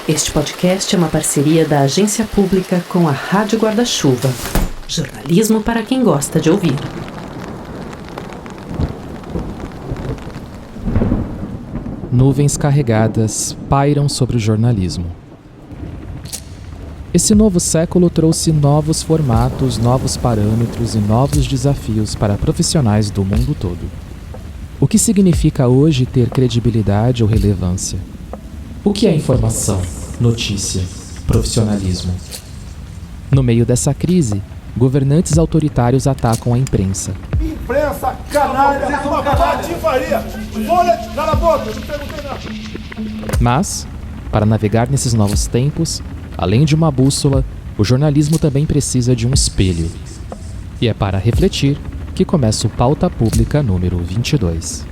Este podcast é uma parceria da Agência Pública com a Rádio Guarda-Chuva. Jornalismo para quem gosta de ouvir. Nuvens carregadas pairam sobre o jornalismo. Esse novo século trouxe novos formatos, novos parâmetros e novos desafios para profissionais do mundo todo. O que significa hoje ter credibilidade ou relevância? O que é informação, notícia, profissionalismo? No meio dessa crise, governantes autoritários atacam a imprensa. Imprensa, canalha, isso é uma patifaria! Folha, cala a boca, não perguntei nada. Mas, para navegar nesses novos tempos, além de uma bússola, o jornalismo também precisa de um espelho. E é para refletir que começa o Pauta Pública número 22.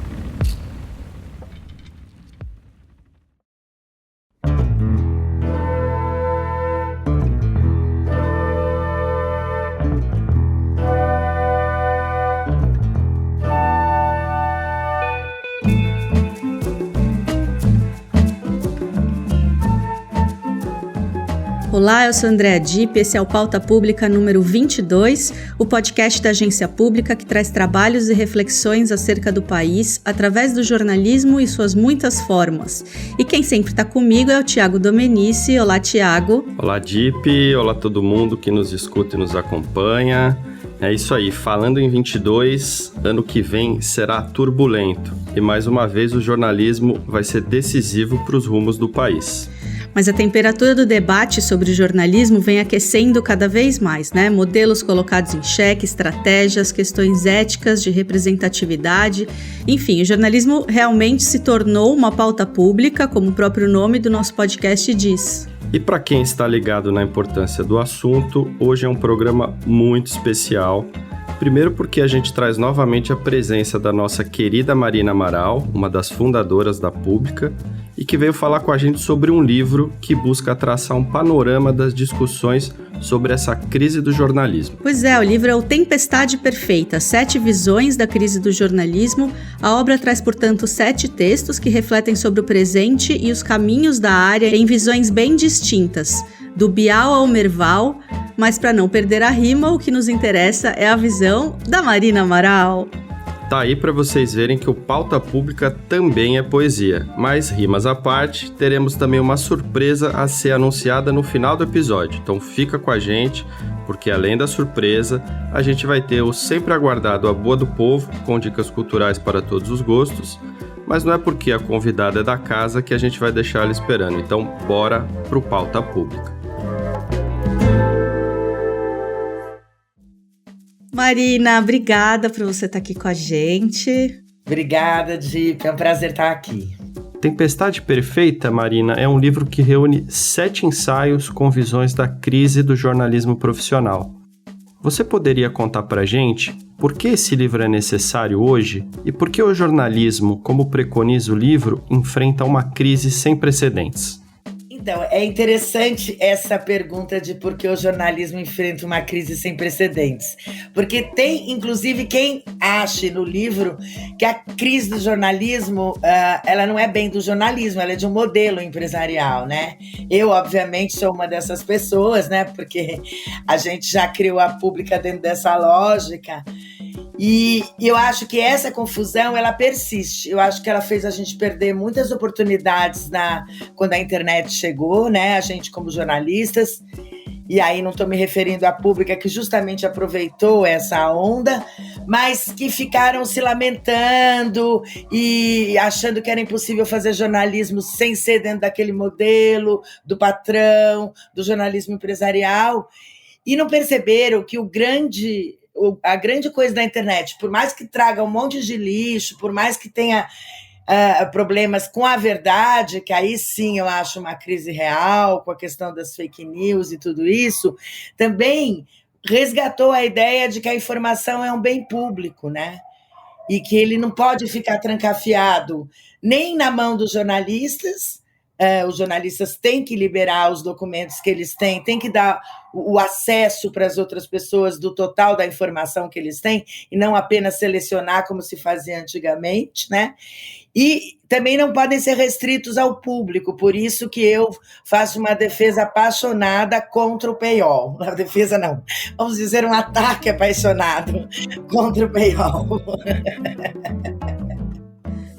Olá, eu sou Andréa Dipp, esse é o Pauta Pública número 22, o podcast da Agência Pública que traz trabalhos e reflexões acerca do país através do jornalismo e suas muitas formas. E quem sempre está comigo é o Tiago Domenici. Olá, Tiago. Olá, Dipp. Olá, todo mundo que nos escuta e nos acompanha. É isso aí, falando em 22, ano que vem será turbulento. E mais uma vez o jornalismo vai ser decisivo para os rumos do país. Mas a temperatura do debate sobre o jornalismo vem aquecendo cada vez mais, né? Modelos colocados em xeque, estratégias, questões éticas de representatividade. Enfim, o jornalismo realmente se tornou uma pauta pública, como o próprio nome do nosso podcast diz. E para quem está ligado na importância do assunto, hoje é um programa muito especial. Primeiro porque a gente traz novamente a presença da nossa querida Marina Amaral, uma das fundadoras da Pública, e que veio falar com a gente sobre um livro que busca traçar um panorama das discussões sobre essa crise do jornalismo. Pois é, o livro é o Tempestade Perfeita, 7 visões da crise do jornalismo. A obra traz, portanto, 7 textos que refletem sobre o presente e os caminhos da área em visões bem distintas, do Bial ao Merval, mas para não perder a rima, o que nos interessa é a visão da Marina Amaral. Tá aí para vocês verem que o Pauta Pública também é poesia, mas rimas à parte, teremos também uma surpresa a ser anunciada no final do episódio, então fica com a gente, porque além da surpresa, a gente vai ter o sempre aguardado A Boa do Povo, com dicas culturais para todos os gostos, mas não é porque a convidada é da casa que a gente vai deixar ela esperando, então bora pro Pauta Pública. Marina, obrigada por você estar aqui com a gente. Obrigada, Dipp. É um prazer estar aqui. Tempestade Perfeita, Marina, é um livro que reúne 7 ensaios com visões da crise do jornalismo profissional. Você poderia contar pra gente por que esse livro é necessário hoje e por que o jornalismo, como preconiza o livro, enfrenta uma crise sem precedentes? Então, é interessante essa pergunta de por que o jornalismo enfrenta uma crise sem precedentes. Porque tem, inclusive, quem ache no livro que a crise do jornalismo, ela não é bem do jornalismo, ela é de um modelo empresarial, né? Eu, obviamente, sou uma dessas pessoas, né? Porque a gente já criou a Pública dentro dessa lógica. E eu acho que essa confusão, ela persiste. Eu acho que ela fez a gente perder muitas oportunidades quando a internet chegou, né? A gente como jornalistas, e aí não estou me referindo à Pública, que justamente aproveitou essa onda, mas que ficaram se lamentando e achando que era impossível fazer jornalismo sem ser dentro daquele modelo do patrão, do jornalismo empresarial, e não perceberam que a grande coisa da internet, por mais que traga um monte de lixo, por mais que tenha problemas com a verdade, que aí sim eu acho uma crise real, com a questão das fake news e tudo isso, também resgatou a ideia de que a informação é um bem público, né? E que ele não pode ficar trancafiado nem na mão dos jornalistas, os jornalistas têm que liberar os documentos que eles têm que dar o acesso para as outras pessoas do total da informação que eles têm, e não apenas selecionar como se fazia antigamente, né? E também não podem ser restritos ao público, por isso que eu faço uma defesa apaixonada contra o paywall. Não, defesa não, vamos dizer um ataque apaixonado contra o paywall.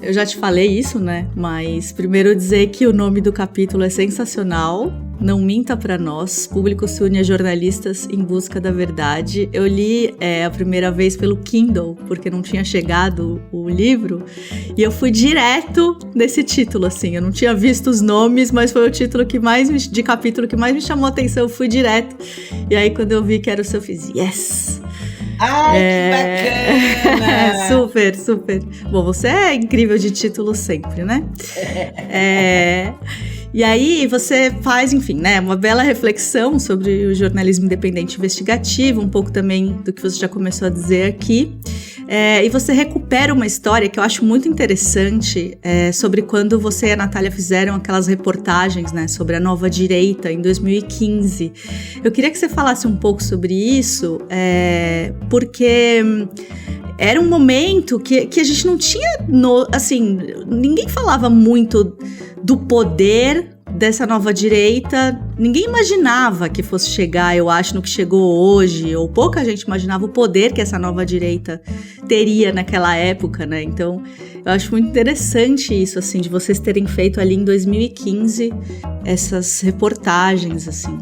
Eu já te falei isso, né? Mas primeiro dizer que o nome do capítulo é sensacional. Não minta pra nós. Público se une a jornalistas em busca da verdade. Eu li a primeira vez pelo Kindle, porque não tinha chegado o livro. E eu fui direto nesse título, assim. Eu não tinha visto os nomes, mas foi o título de capítulo que mais me chamou a atenção. Eu fui direto. E aí, quando eu vi que era o seu, eu fiz yes! Ai, que bacana! Super, super. Bom, você é incrível de título sempre, né? E aí você faz, enfim, né, uma bela reflexão sobre o jornalismo independente investigativo, um pouco também do que você já começou a dizer aqui. E você recupera uma história que eu acho muito interessante sobre quando você e a Natália fizeram aquelas reportagens, né, sobre a nova direita em 2015. Eu queria que você falasse um pouco sobre isso, porque era um momento que a gente não tinha, assim, ninguém falava muito do poder dessa nova direita, ninguém imaginava que fosse chegar, eu acho, no que chegou hoje, ou pouca gente imaginava o poder que essa nova direita teria naquela época, né? Então, eu acho muito interessante isso, assim, de vocês terem feito ali em 2015 essas reportagens, assim.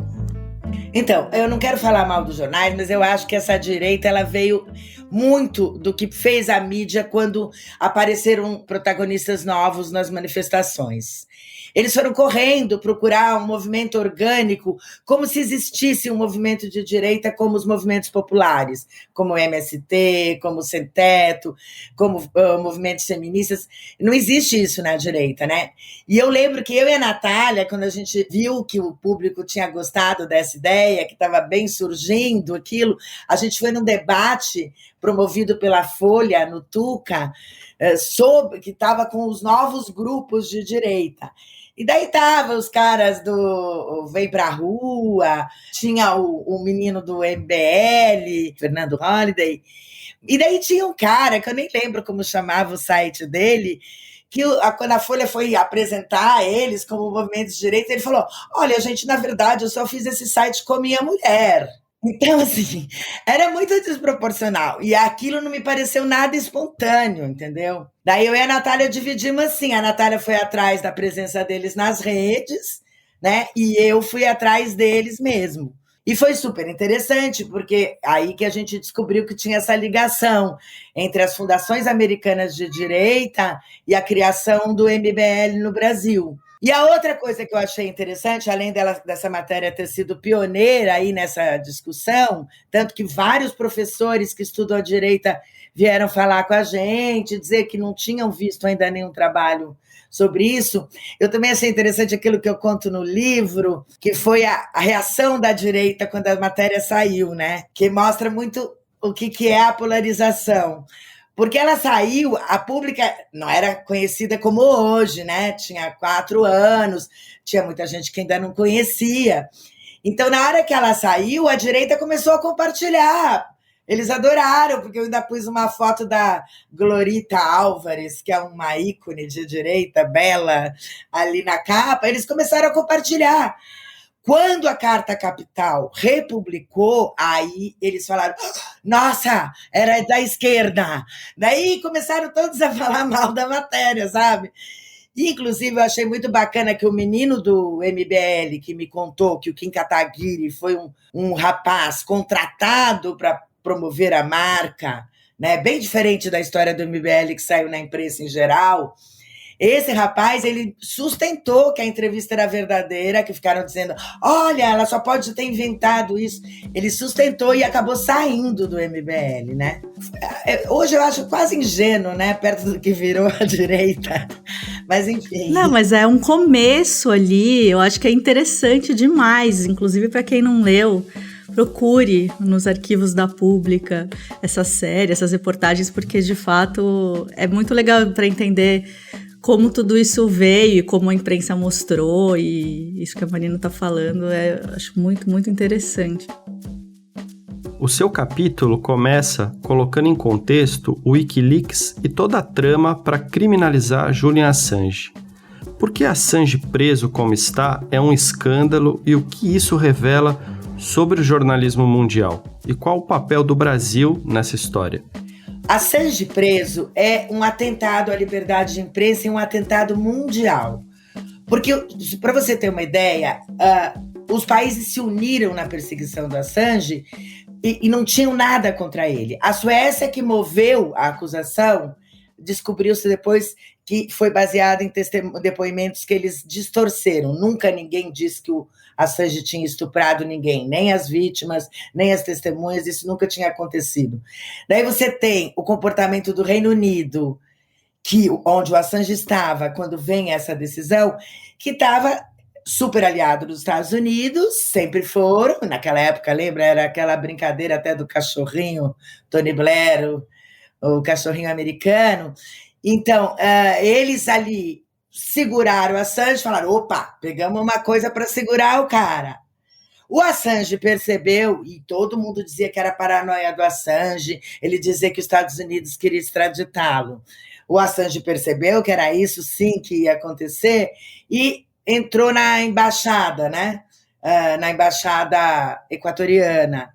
Então, eu não quero falar mal dos jornais, mas eu acho que essa direita, ela veio muito do que fez a mídia quando apareceram protagonistas novos nas manifestações. Eles foram correndo procurar um movimento orgânico, como se existisse um movimento de direita como os movimentos populares, como o MST, como o Sem Teto, como movimentos feministas. Não existe isso na direita, né? E eu lembro que eu e a Natália, quando a gente viu que o público tinha gostado dessa ideia, que estava bem surgindo aquilo, a gente foi num debate promovido pela Folha, no Tuca, que estava com os novos grupos de direita. E daí estavam os caras do Vem Pra Rua, tinha o menino do MBL, Fernando Holliday, e daí tinha um cara, que eu nem lembro como chamava o site dele, que quando a Folha foi apresentar eles como movimento de direita, ele falou, olha, gente, na verdade, eu só fiz esse site com minha mulher. Então, assim, era muito desproporcional. E aquilo não me pareceu nada espontâneo, entendeu? Daí eu e a Natália dividimos assim. A Natália foi atrás da presença deles nas redes, né? E eu fui atrás deles mesmo. E foi super interessante, porque aí que a gente descobriu que tinha essa ligação entre as fundações americanas de direita e a criação do MBL no Brasil. E a outra coisa que eu achei interessante, além dessa matéria ter sido pioneira aí nessa discussão, tanto que vários professores que estudam a direita vieram falar com a gente, dizer que não tinham visto ainda nenhum trabalho sobre isso, eu também achei interessante aquilo que eu conto no livro, que foi a reação da direita quando a matéria saiu, né? Que mostra muito o que é a polarização. Porque ela saiu, a Pública não era conhecida como hoje, né? Tinha 4 anos, tinha muita gente que ainda não conhecia. Então, na hora que ela saiu, a direita começou a compartilhar. Eles adoraram, porque eu ainda pus uma foto da Glorita Álvares, que é uma ícone de direita, bela, ali na capa. Eles começaram a compartilhar. Quando a Carta Capital republicou, aí eles falaram, nossa, era da esquerda. Daí começaram todos a falar mal da matéria, sabe? Inclusive, eu achei muito bacana que o menino do MBL, que me contou que o Kim Kataguiri foi um rapaz contratado para promover a marca, né? Bem diferente da história do MBL que saiu na imprensa em geral. Esse rapaz, ele sustentou que a entrevista era verdadeira, que ficaram dizendo, olha, ela só pode ter inventado isso. Ele sustentou e acabou saindo do MBL, né? Hoje eu acho quase ingênuo, né? Perto do que virou a direita. Mas enfim. Não, mas é um começo ali, eu acho que é interessante demais, inclusive para quem não leu, procure nos arquivos da Pública essa série, essas reportagens, porque de fato é muito legal para entender como tudo isso veio e como a imprensa mostrou, e isso que a Marina está falando, acho muito, muito interessante. O seu capítulo começa colocando em contexto o Wikileaks e toda a trama para criminalizar Julian Assange. Por que Assange preso como está é um escândalo e o que isso revela sobre o jornalismo mundial? E qual o papel do Brasil nessa história? Assange preso é um atentado à liberdade de imprensa e um atentado mundial. Porque, para você ter uma ideia, os países se uniram na perseguição do Assange e não tinham nada contra ele. A Suécia, que moveu a acusação, descobriu-se depois que foi baseada em depoimentos que eles distorceram. Nunca ninguém disse que o Assange tinha estuprado ninguém, nem as vítimas, nem as testemunhas, isso nunca tinha acontecido. Daí você tem o comportamento do Reino Unido, onde o Assange estava quando vem essa decisão, que estava super aliado dos Estados Unidos, sempre foram, naquela época, lembra, era aquela brincadeira até do cachorrinho, Tony Blair, o cachorrinho americano. Então, eles ali seguraram o Assange, falaram, opa, pegamos uma coisa para segurar o cara. O Assange percebeu, e todo mundo dizia que era paranoia do Assange, ele dizia que os Estados Unidos queria extraditá-lo. O Assange percebeu que era isso sim que ia acontecer e entrou na embaixada, né? Na embaixada equatoriana,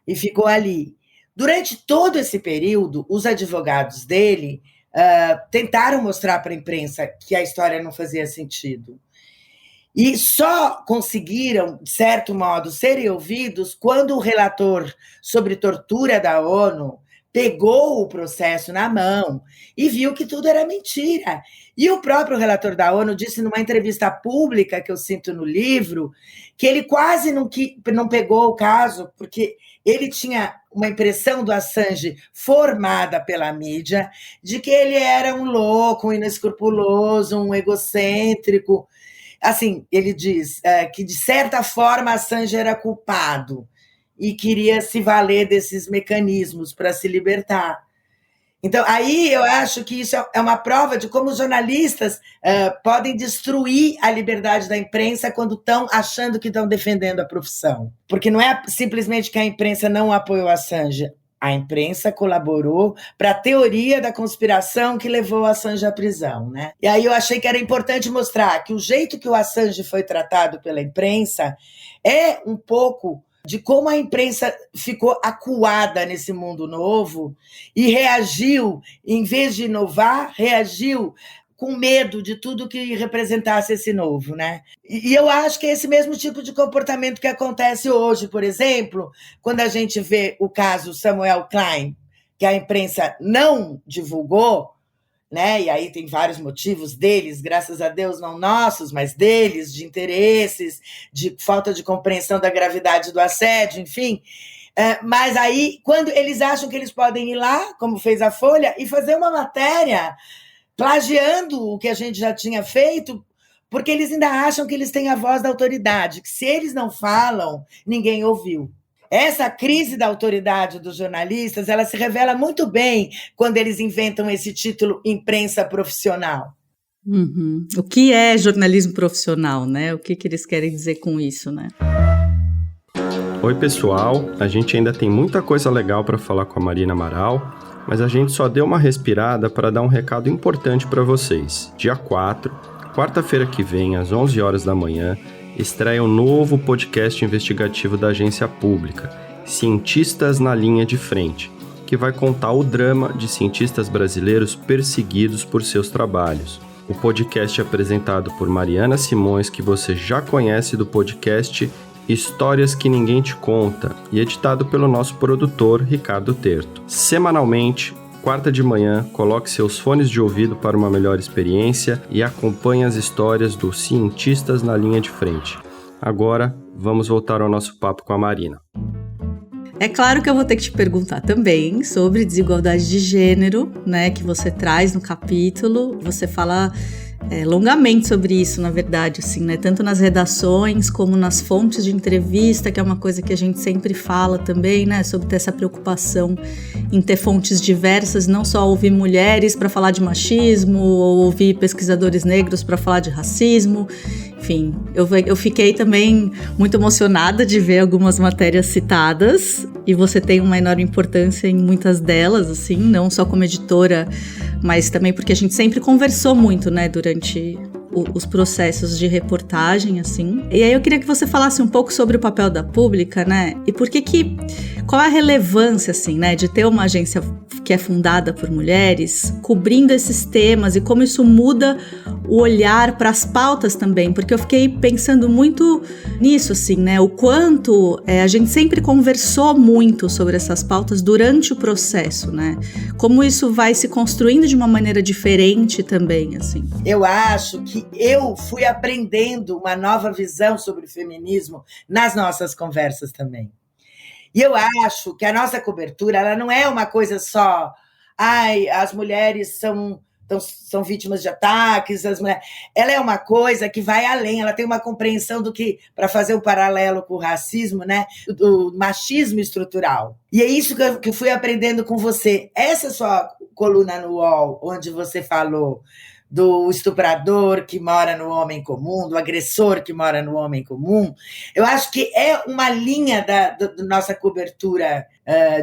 e ficou ali. Durante todo esse período, os advogados dele tentaram mostrar para a imprensa que a história não fazia sentido. E só conseguiram, de certo modo, serem ouvidos quando o relator sobre tortura da ONU pegou o processo na mão e viu que tudo era mentira. E o próprio relator da ONU disse numa entrevista pública, que eu cito no livro, que ele quase não pegou o caso, porque ele tinha uma impressão do Assange formada pela mídia, de que ele era um louco, um inescrupuloso, um egocêntrico. Assim, ele diz que, de certa forma, Assange era culpado e queria se valer desses mecanismos para se libertar. Então, aí eu acho que isso é uma prova de como os jornalistas podem destruir a liberdade da imprensa quando estão achando que estão defendendo a profissão. Porque não é simplesmente que a imprensa não apoiou Assange. A imprensa colaborou para a teoria da conspiração que levou o Assange à prisão, né? E aí eu achei que era importante mostrar que o jeito que o Assange foi tratado pela imprensa é um pouco de como a imprensa ficou acuada nesse mundo novo e reagiu, em vez de inovar, reagiu com medo de tudo que representasse esse novo, né? E eu acho que é esse mesmo tipo de comportamento que acontece hoje, por exemplo, quando a gente vê o caso Samuel Klein, que a imprensa não divulgou, né? E aí tem vários motivos deles, graças a Deus não nossos, mas deles, de interesses, de falta de compreensão da gravidade do assédio, enfim. Mas aí, quando eles acham que eles podem ir lá, como fez a Folha, e fazer uma matéria plagiando o que a gente já tinha feito, porque eles ainda acham que eles têm a voz da autoridade, que se eles não falam, ninguém ouviu. Essa crise da autoridade dos jornalistas, ela se revela muito bem quando eles inventam esse título imprensa profissional. Uhum. O que é jornalismo profissional, né? O que eles querem dizer com isso, né? Oi, pessoal. A gente ainda tem muita coisa legal para falar com a Marina Amaral, mas a gente só deu uma respirada para dar um recado importante para vocês. Dia 4, quarta-feira que vem, às 11 horas da manhã, estreia um novo podcast investigativo da agência pública, Cientistas na Linha de Frente, que vai contar o drama de cientistas brasileiros perseguidos por seus trabalhos. O podcast é apresentado por Mariana Simões, que você já conhece do podcast Histórias que Ninguém Te Conta, e editado pelo nosso produtor Ricardo Terto. Semanalmente, quarta de manhã, coloque seus fones de ouvido para uma melhor experiência e acompanhe as histórias dos Cientistas na Linha de Frente. Agora, vamos voltar ao nosso papo com a Marina. É claro que eu vou ter que te perguntar também sobre desigualdade de gênero, né, que você traz no capítulo. Você fala longamente sobre isso, na verdade, assim, né? Tanto nas redações como nas fontes de entrevista, que é uma coisa que a gente sempre fala também, né? Sobre ter essa preocupação em ter fontes diversas, não só ouvir mulheres para falar de machismo, ou ouvir pesquisadores negros para falar de racismo. Enfim, eu fiquei também muito emocionada de ver algumas matérias citadas, e você tem uma enorme importância em muitas delas, assim, não só como editora, mas também porque a gente sempre conversou muito, né, durante os processos de reportagem, assim. E aí eu queria que você falasse um pouco sobre o papel da Pública, né, e qual é a relevância, assim, né, de ter uma agência que é fundada por mulheres, cobrindo esses temas, e como isso muda o olhar para as pautas também, porque eu fiquei pensando muito nisso, assim, né, o quanto a gente sempre conversou muito sobre essas pautas durante o processo, né, como isso vai se construindo de uma maneira diferente também, assim. Eu acho que eu fui aprendendo uma nova visão sobre o feminismo nas nossas conversas também. E eu acho que a nossa cobertura, ela não é uma coisa só, as mulheres são vítimas de ataques, ela é uma coisa que vai além, ela tem uma compreensão do que, para fazer um paralelo com o racismo, né, do machismo estrutural. E é isso que eu fui aprendendo com você. Essa sua coluna no UOL, onde você falou do estuprador que mora no homem comum, do agressor que mora no homem comum, eu acho que é uma linha da nossa cobertura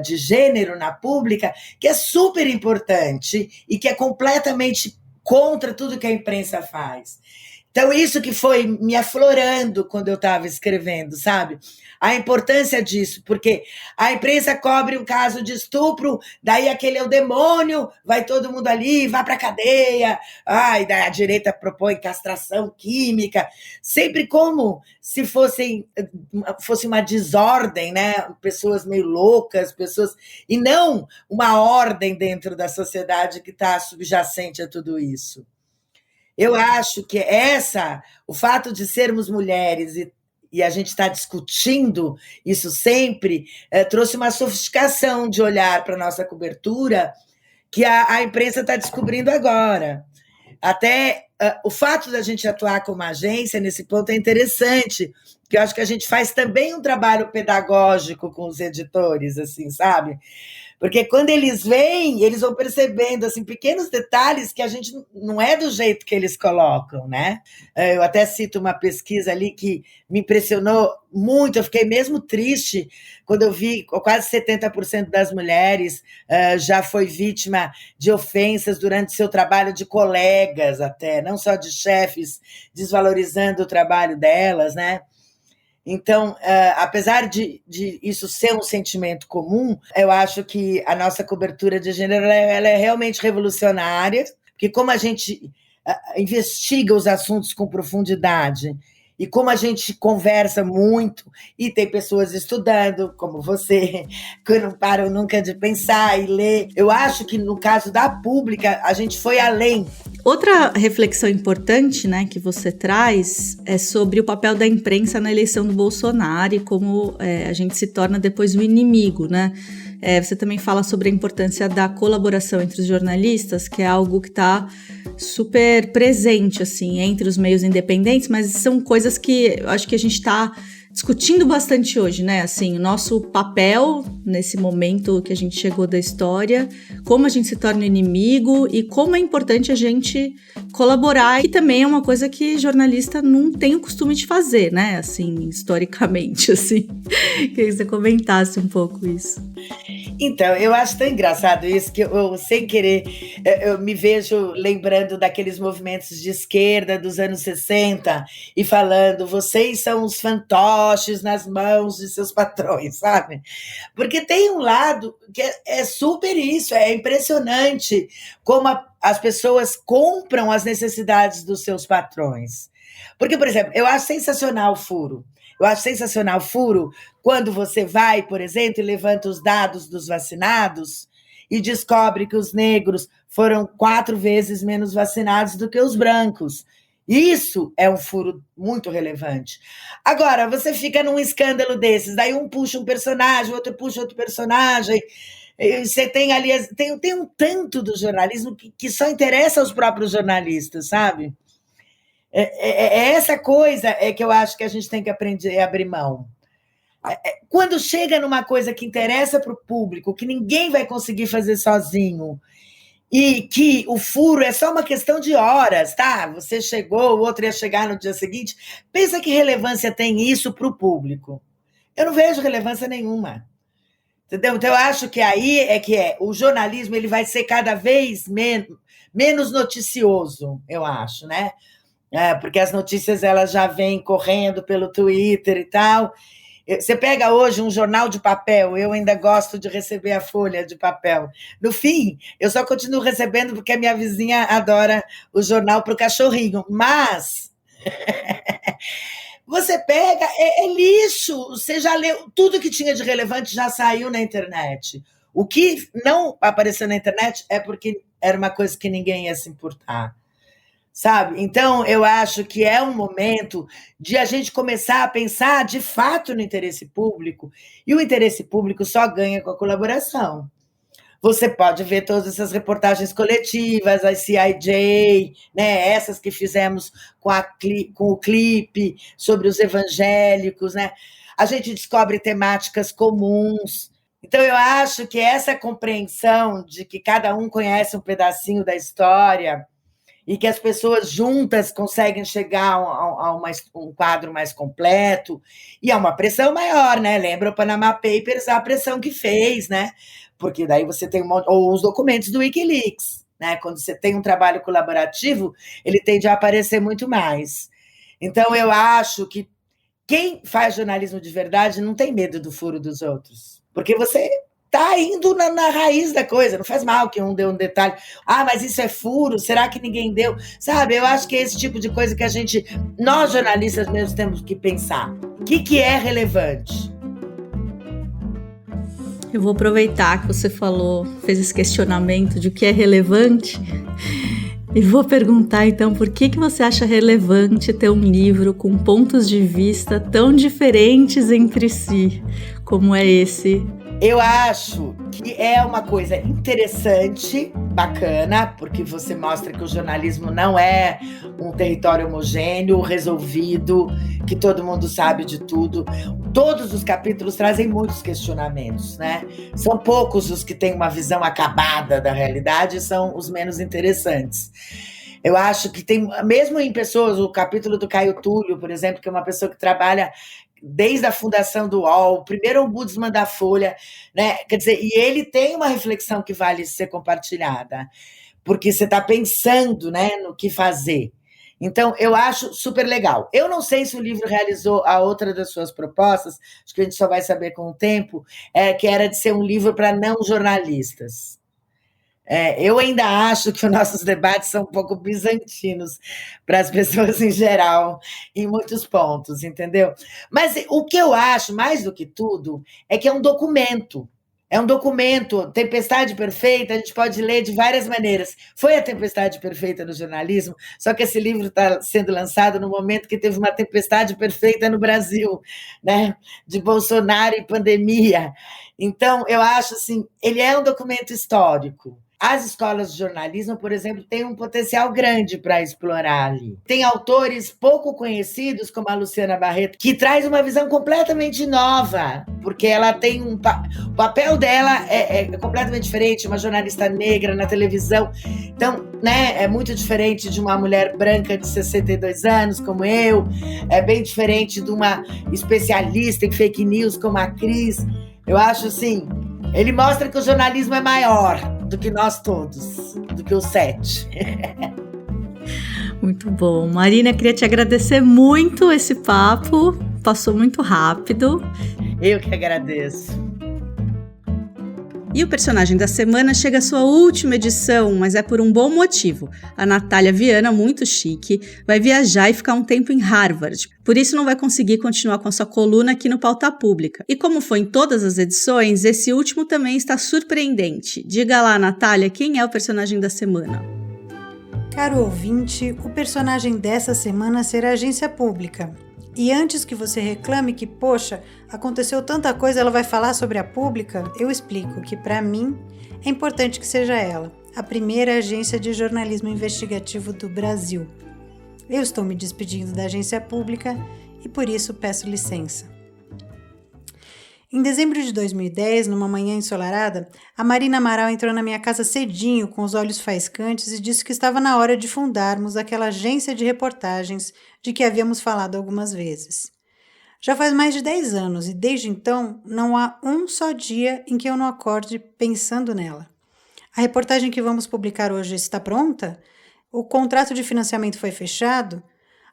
de gênero na Pública que é super importante e que é completamente contra tudo que a imprensa faz. Então, isso que foi me aflorando quando eu estava escrevendo, sabe? A importância disso, porque a imprensa cobre um caso de estupro, daí aquele é o demônio, vai todo mundo ali, vai para a cadeia, daí a direita propõe castração química, sempre como se fosse uma desordem, né? Pessoas meio loucas, e não uma ordem dentro da sociedade que está subjacente a tudo isso. Eu acho que o fato de sermos mulheres e a gente está discutindo isso sempre, trouxe uma sofisticação de olhar para a nossa cobertura que a imprensa está descobrindo agora. Até o fato da gente atuar como agência nesse ponto é interessante, porque eu acho que a gente faz também um trabalho pedagógico com os editores, assim, sabe? Porque quando eles vêm, eles vão percebendo assim, pequenos detalhes que a gente não é do jeito que eles colocam, né? Eu até cito uma pesquisa ali que me impressionou muito, eu fiquei mesmo triste quando eu vi quase 70% das mulheres já foi vítima de ofensas durante seu trabalho, de colegas até, não só de chefes, desvalorizando o trabalho delas, né? Então, apesar de isso ser um sentimento comum, eu acho que a nossa cobertura de gênero ela é realmente revolucionária, porque como a gente investiga os assuntos com profundidade e como a gente conversa muito e tem pessoas estudando, como você, que não param nunca de pensar e ler, eu acho que no caso da Pública, a gente foi além. Outra reflexão importante, né, que você traz é sobre o papel da imprensa na eleição do Bolsonaro e como a gente se torna depois o inimigo, né? Você também fala sobre a importância da colaboração entre os jornalistas, que é algo que está super presente, assim, entre os meios independentes, mas são coisas que eu acho que a gente está discutindo bastante hoje, né? Assim, o nosso papel nesse momento que a gente chegou da história, como a gente se torna inimigo e como é importante a gente colaborar, e também é uma coisa que jornalista não tem o costume de fazer, né? Assim, historicamente, assim. Queria que você comentasse um pouco isso. Então, eu acho tão engraçado isso que eu sem querer, eu me vejo lembrando daqueles movimentos de esquerda dos anos 60 e falando, vocês são os fantoches nas mãos de seus patrões, sabe? Porque tem um lado que é super isso, é impressionante como as pessoas compram as necessidades dos seus patrões. Porque, por exemplo, eu acho sensacional o furo. Eu acho sensacional o furo quando você vai, por exemplo, e levanta os dados dos vacinados e descobre que os negros foram 4 vezes menos vacinados do que os brancos. Isso é um furo muito relevante. Agora, você fica num escândalo desses, daí um puxa um personagem, outro puxa outro personagem. Você tem ali, tem um tanto do jornalismo que só interessa aos próprios jornalistas, sabe? É essa coisa que eu acho que a gente tem que aprender a abrir mão. Quando chega numa coisa que interessa para o público, que ninguém vai conseguir fazer sozinho, e que o furo é só uma questão de horas, tá? Você chegou, o outro ia chegar no dia seguinte. Pensa que relevância tem isso para o público. Eu não vejo relevância nenhuma. Entendeu? Então, eu acho que aí o jornalismo ele vai ser cada vez menos noticioso, eu acho, né? Porque as notícias elas já vêm correndo pelo Twitter e tal. Você pega hoje um jornal de papel, eu ainda gosto de receber a folha de papel. No fim, eu só continuo recebendo porque a minha vizinha adora o jornal para o cachorrinho. Mas você pega, é lixo. Você já leu, tudo que tinha de relevante já saiu na internet. O que não apareceu na internet é porque era uma coisa que ninguém ia se importar. Sabe? Então, eu acho que é um momento de a gente começar a pensar de fato no interesse público, e o interesse público só ganha com a colaboração. Você pode ver todas essas reportagens coletivas, as CIJ, né? Essas que fizemos com o clipe sobre os evangélicos, né? A gente descobre temáticas comuns. Então, eu acho que essa compreensão de que cada um conhece um pedacinho da história e que as pessoas juntas conseguem chegar a um quadro mais completo, e a uma pressão maior, né? Lembra o Panama Papers, a pressão que fez, né? Porque daí você tem ou os documentos do Wikileaks, né? Quando você tem um trabalho colaborativo, ele tende a aparecer muito mais. Então, eu acho que quem faz jornalismo de verdade não tem medo do furo dos outros, porque você está indo na raiz da coisa, não faz mal que um dê um detalhe. Mas isso é furo, será que ninguém deu? Sabe, eu acho que é esse tipo de coisa que nós jornalistas mesmos temos que pensar. O que é relevante? Eu vou aproveitar que você fez esse questionamento de o que é relevante, e vou perguntar então por que você acha relevante ter um livro com pontos de vista tão diferentes entre si, como é esse. Eu acho que é uma coisa interessante, bacana, porque você mostra que o jornalismo não é um território homogêneo, resolvido, que todo mundo sabe de tudo. Todos os capítulos trazem muitos questionamentos, né? São poucos os que têm uma visão acabada da realidade, são os menos interessantes. Eu acho que tem, mesmo em pessoas, o capítulo do Caio Túlio, por exemplo, que é uma pessoa que trabalha desde a fundação do UOL, o primeiro ombudsman da Folha, né? Quer dizer, e ele tem uma reflexão que vale ser compartilhada, porque você está pensando, né, no que fazer. Então, eu acho super legal. Eu não sei se o livro realizou a outra das suas propostas, acho que a gente só vai saber com o tempo, que era de ser um livro para não jornalistas. Eu ainda acho que os nossos debates são um pouco bizantinos para as pessoas em geral, em muitos pontos, entendeu? Mas o que eu acho, mais do que tudo, é que é um documento. É um documento, Tempestade Perfeita, a gente pode ler de várias maneiras. Foi a Tempestade Perfeita no jornalismo, só que esse livro está sendo lançado no momento que teve uma tempestade perfeita no Brasil, né? De Bolsonaro e pandemia. Então, eu acho assim, ele é um documento histórico. As escolas de jornalismo, por exemplo, têm um potencial grande para explorar ali. Tem autores pouco conhecidos, como a Luciana Barreto, que traz uma visão completamente nova, porque ela tem o papel dela é completamente diferente, uma jornalista negra na televisão. Então, né, é muito diferente de uma mulher branca de 62 anos, como eu, é bem diferente de uma especialista em fake news, como a Cris. Eu acho assim, ele mostra que o jornalismo é maior do que nós todos, do que os 7. Muito bom. Marina, queria te agradecer muito esse papo, passou muito rápido. Eu que agradeço. E o personagem da semana chega à sua última edição, mas é por um bom motivo. A Natália Viana, muito chique, vai viajar e ficar um tempo em Harvard. Por isso não vai conseguir continuar com a sua coluna aqui no Pauta Pública. E como foi em todas as edições, esse último também está surpreendente. Diga lá, Natália, quem é o personagem da semana? Caro ouvinte, o personagem dessa semana será a agência pública. E antes que você reclame que, poxa, aconteceu tanta coisa, ela vai falar sobre a pública, eu explico que, para mim, é importante que seja ela, a primeira agência de jornalismo investigativo do Brasil. Eu estou me despedindo da agência pública e por isso peço licença. Em dezembro de 2010, numa manhã ensolarada, a Marina Amaral entrou na minha casa cedinho, com os olhos faiscantes, e disse que estava na hora de fundarmos aquela agência de reportagens de que havíamos falado algumas vezes. Já faz mais de 10 anos e desde então não há um só dia em que eu não acorde pensando nela. A reportagem que vamos publicar hoje está pronta? O contrato de financiamento foi fechado?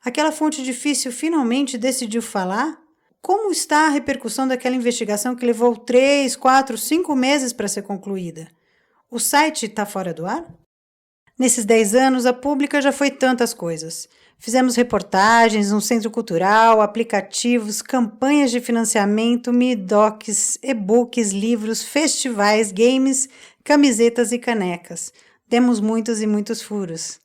Aquela fonte difícil finalmente decidiu falar? Como está a repercussão daquela investigação que levou 3, 4, 5 meses para ser concluída? O site está fora do ar? Nesses 10 anos, a Pública já foi tantas coisas. Fizemos reportagens, um centro cultural, aplicativos, campanhas de financiamento, docs, e-books, livros, festivais, games, camisetas e canecas. Demos muitos e muitos furos.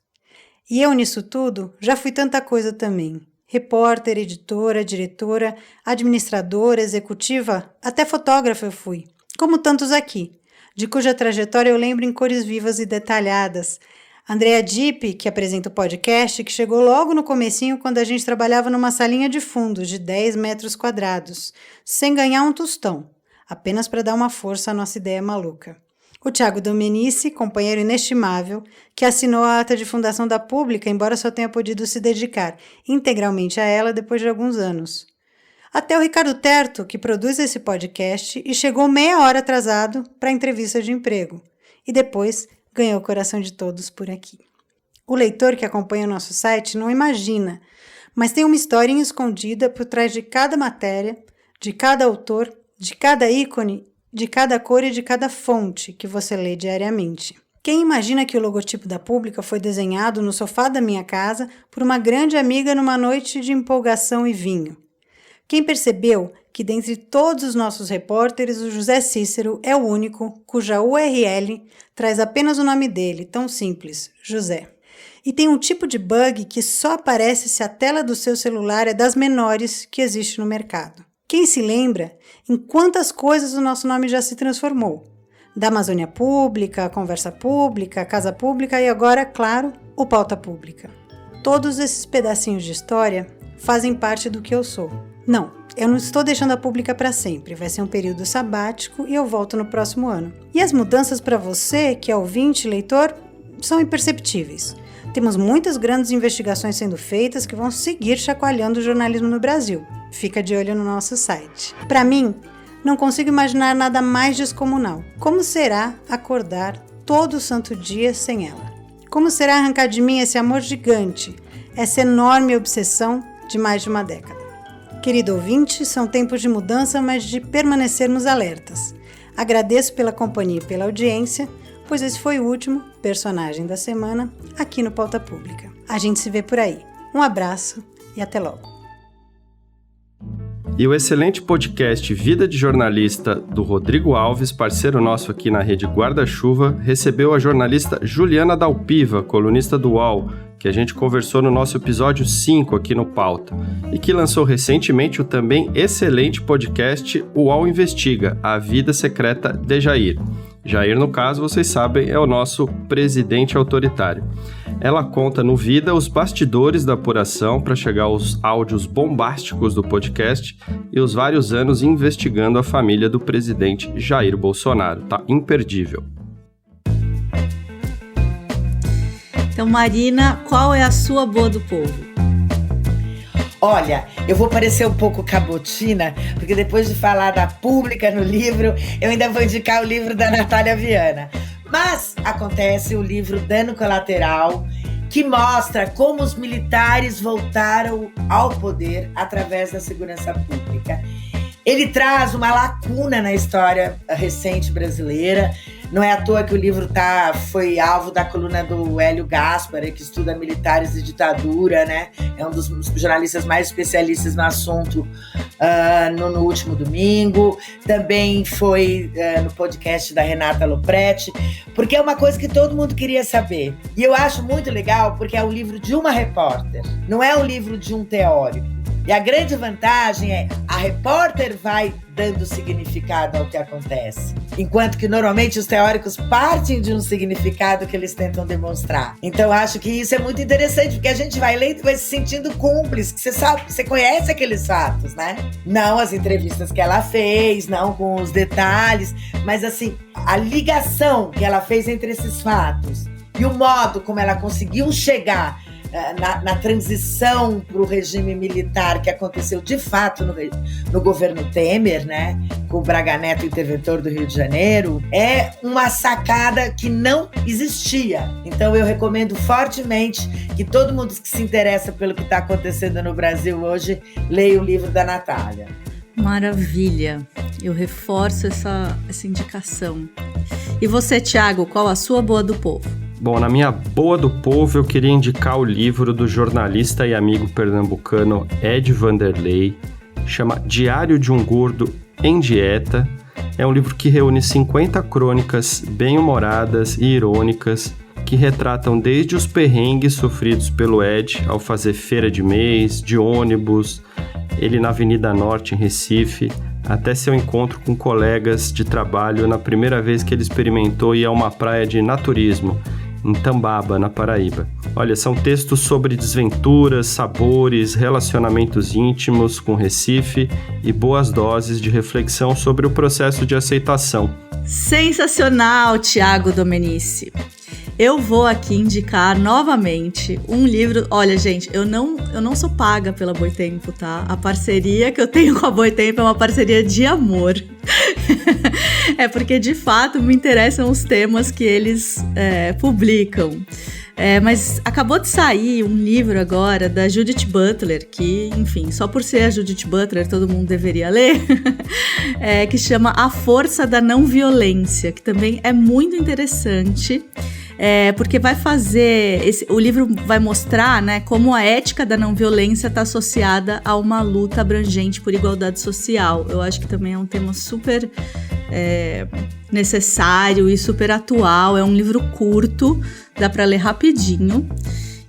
E eu, nisso tudo, já fui tanta coisa também. Repórter, editora, diretora, administradora, executiva, até fotógrafa eu fui, como tantos aqui, de cuja trajetória eu lembro em cores vivas e detalhadas. Andrea Dipp, que apresenta o podcast, que chegou logo no comecinho quando a gente trabalhava numa salinha de fundos de 10 metros quadrados, sem ganhar um tostão, apenas para dar uma força à nossa ideia maluca. O Thiago Domenici, companheiro inestimável, que assinou a ata de fundação da Pública, embora só tenha podido se dedicar integralmente a ela depois de alguns anos. Até o Ricardo Terto, que produz esse podcast e chegou meia hora atrasado para a entrevista de emprego. E depois ganhou o coração de todos por aqui. O leitor que acompanha o nosso site não imagina, mas tem uma historinha escondida por trás de cada matéria, de cada autor, de cada ícone, de cada cor e de cada fonte que você lê diariamente. Quem imagina que o logotipo da Pública foi desenhado no sofá da minha casa por uma grande amiga numa noite de empolgação e vinho? Quem percebeu que dentre todos os nossos repórteres, o José Cícero é o único cuja URL traz apenas o nome dele, tão simples, José. E tem um tipo de bug que só aparece se a tela do seu celular é das menores que existe no mercado. Quem se lembra em quantas coisas o nosso nome já se transformou? Da Amazônia Pública, Conversa Pública, Casa Pública e agora, claro, o Pauta Pública. Todos esses pedacinhos de história fazem parte do que eu sou. Não, eu não estou deixando a Pública para sempre, vai ser um período sabático e eu volto no próximo ano. E as mudanças para você, que é ouvinte, leitor, são imperceptíveis. Temos muitas grandes investigações sendo feitas que vão seguir chacoalhando o jornalismo no Brasil. Fica de olho no nosso site. Para mim, não consigo imaginar nada mais descomunal. Como será acordar todo santo dia sem ela? Como será arrancar de mim esse amor gigante, essa enorme obsessão de mais de uma década? Querido ouvinte, são tempos de mudança, mas de permanecermos alertas. Agradeço pela companhia e pela audiência, pois esse foi o último personagem da semana aqui no Pauta Pública. A gente se vê por aí. Um abraço e até logo. E o excelente podcast Vida de Jornalista, do Rodrigo Alves, parceiro nosso aqui na Rede Guarda-Chuva, recebeu a jornalista Juliana Dalpiva, colunista do UOL, que a gente conversou no nosso episódio 5 aqui no Pauta, e que lançou recentemente o também excelente podcast UOL Investiga, a vida secreta de Jair. Jair, no caso, vocês sabem, é o nosso presidente autoritário. Ela conta no Vida os bastidores da apuração para chegar aos áudios bombásticos do podcast e os vários anos investigando a família do presidente Jair Bolsonaro. Tá imperdível. Então, Marina, qual é a sua boa do povo? Olha, eu vou parecer um pouco cabotina, porque depois de falar da Pública no livro, eu ainda vou indicar o livro da Natália Viana. Mas acontece o livro Dano Colateral, que mostra como os militares voltaram ao poder através da segurança pública. Ele traz uma lacuna na história recente brasileira. Não é à toa que o livro foi alvo da coluna do Hélio Gaspari, que estuda militares e ditadura, né? É um dos jornalistas mais especialistas no assunto no último domingo. Também foi no podcast da Renata Lopretti, porque é uma coisa que todo mundo queria saber. E eu acho muito legal porque é um livro de uma repórter, não é um livro de um teórico. E a grande vantagem é a repórter vai dando significado ao que acontece, enquanto que normalmente os teóricos partem de um significado que eles tentam demonstrar. Então acho que isso é muito interessante, porque a gente vai lendo e vai se sentindo cúmplice, que você sabe, você conhece aqueles fatos, né? Não as entrevistas que ela fez, não com os detalhes, mas assim, a ligação que ela fez entre esses fatos e o modo como ela conseguiu chegar na transição para o regime militar que aconteceu de fato no governo Temer, né, com o Braga Neto, interventor do Rio de Janeiro, é uma sacada que não existia. Então eu recomendo fortemente que todo mundo que se interessa pelo que está acontecendo no Brasil hoje leia o livro da Natália. Maravilha, eu reforço essa indicação. E você, Thiago, qual a sua boa do povo? Bom, na minha boa do povo eu queria indicar o livro do jornalista e amigo pernambucano Ed Vanderlei, chama Diário de um Gordo em Dieta. É um livro que reúne 50 crônicas bem-humoradas e irônicas que retratam desde os perrengues sofridos pelo Ed ao fazer feira de mês, de ônibus, ele na Avenida Norte em Recife, até seu encontro com colegas de trabalho na primeira vez que ele experimentou ir a uma praia de naturismo, em Tambaba, na Paraíba. Olha, são textos sobre desventuras, sabores, relacionamentos íntimos com Recife e boas doses de reflexão sobre o processo de aceitação. Sensacional, Thiago Domenici. Eu vou aqui indicar novamente um livro. Olha, gente, eu não sou paga pela Boitempo, tá? A parceria que eu tenho com a Boitempo é uma parceria de amor. É porque, de fato, me interessam os temas que eles publicam. Mas acabou de sair um livro agora da Judith Butler, que, enfim, só por ser a Judith Butler todo mundo deveria ler, que chama A Força da Não Violência, que também é muito interessante. Porque vai fazer... o livro vai mostrar, né, como a ética da não violência está associada a uma luta abrangente por igualdade social. Eu acho que também é um tema super necessário e super atual. É um livro curto, dá para ler rapidinho.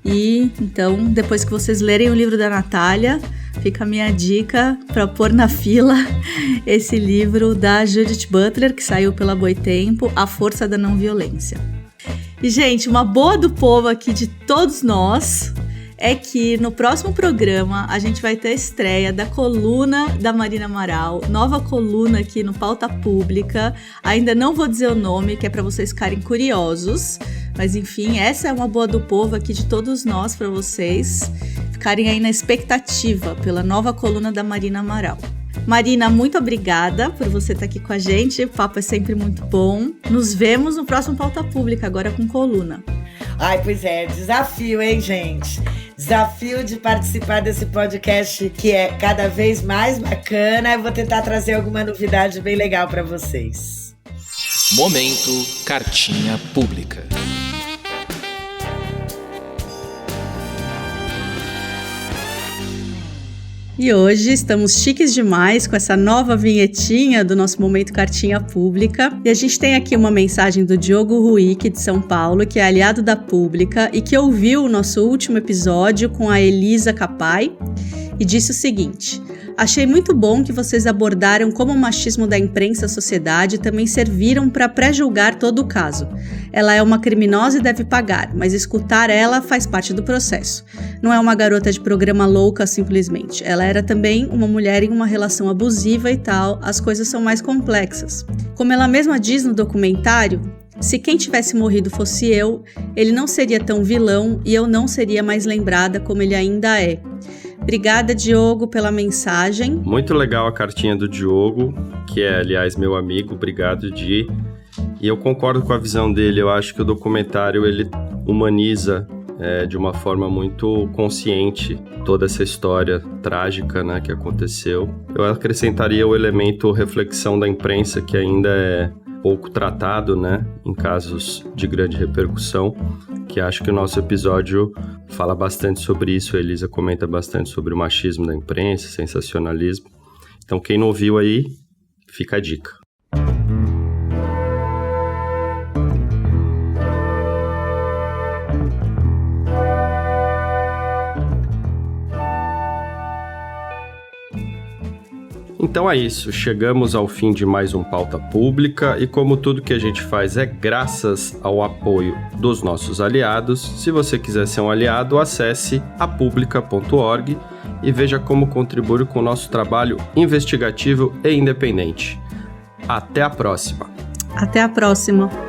E então, depois que vocês lerem o livro da Natália, fica a minha dica para pôr na fila esse livro da Judith Butler, que saiu pela Boitempo, A Força da Não Violência. E, gente, uma boa do povo aqui de todos nós é que no próximo programa a gente vai ter a estreia da coluna da Marina Amaral, nova coluna aqui no Pauta Pública. Ainda não vou dizer o nome, que é para vocês ficarem curiosos, mas enfim, essa é uma boa do povo aqui de todos nós, para vocês ficarem aí na expectativa pela nova coluna da Marina Amaral. Marina, muito obrigada por você estar aqui com a gente, o papo é sempre muito bom. Nos vemos no próximo Pauta Pública, agora com coluna. Ai, pois é, desafio, hein, gente? Desafio de participar desse podcast que é cada vez mais bacana. Eu vou tentar trazer alguma novidade bem legal para vocês. Momento Cartinha Pública. E hoje estamos chiques demais com essa nova vinhetinha do nosso Momento Cartinha Pública. E a gente tem aqui uma mensagem do Diogo Ruick, de São Paulo, que é aliado da Pública e que ouviu o nosso último episódio com a Elisa Capai e disse o seguinte: achei muito bom que vocês abordaram como o machismo da imprensa e sociedade também serviram para pré-julgar todo o caso. Ela é uma criminosa e deve pagar, mas escutar ela faz parte do processo. Não é uma garota de programa louca simplesmente. Ela era também uma mulher em uma relação abusiva e tal, as coisas são mais complexas. Como ela mesma diz no documentário, se quem tivesse morrido fosse eu, ele não seria tão vilão e eu não seria mais lembrada como ele ainda é. Obrigada, Diogo, pela mensagem. Muito legal a cartinha do Diogo, que é, aliás, meu amigo. Obrigado, Di. E eu concordo com a visão dele. Eu acho que o documentário, ele humaniza de uma forma muito consciente toda essa história trágica, né, que aconteceu. Eu acrescentaria o elemento reflexão da imprensa, que ainda é pouco tratado, né, em casos de grande repercussão, que acho que o nosso episódio fala bastante sobre isso. A Elisa comenta bastante sobre o machismo da imprensa, sensacionalismo. Então, quem não ouviu aí, fica a dica. Então é isso, chegamos ao fim de mais um Pauta Pública e como tudo que a gente faz é graças ao apoio dos nossos aliados, se você quiser ser um aliado, acesse apublica.org e veja como contribuir com o nosso trabalho investigativo e independente. Até a próxima! Até a próxima!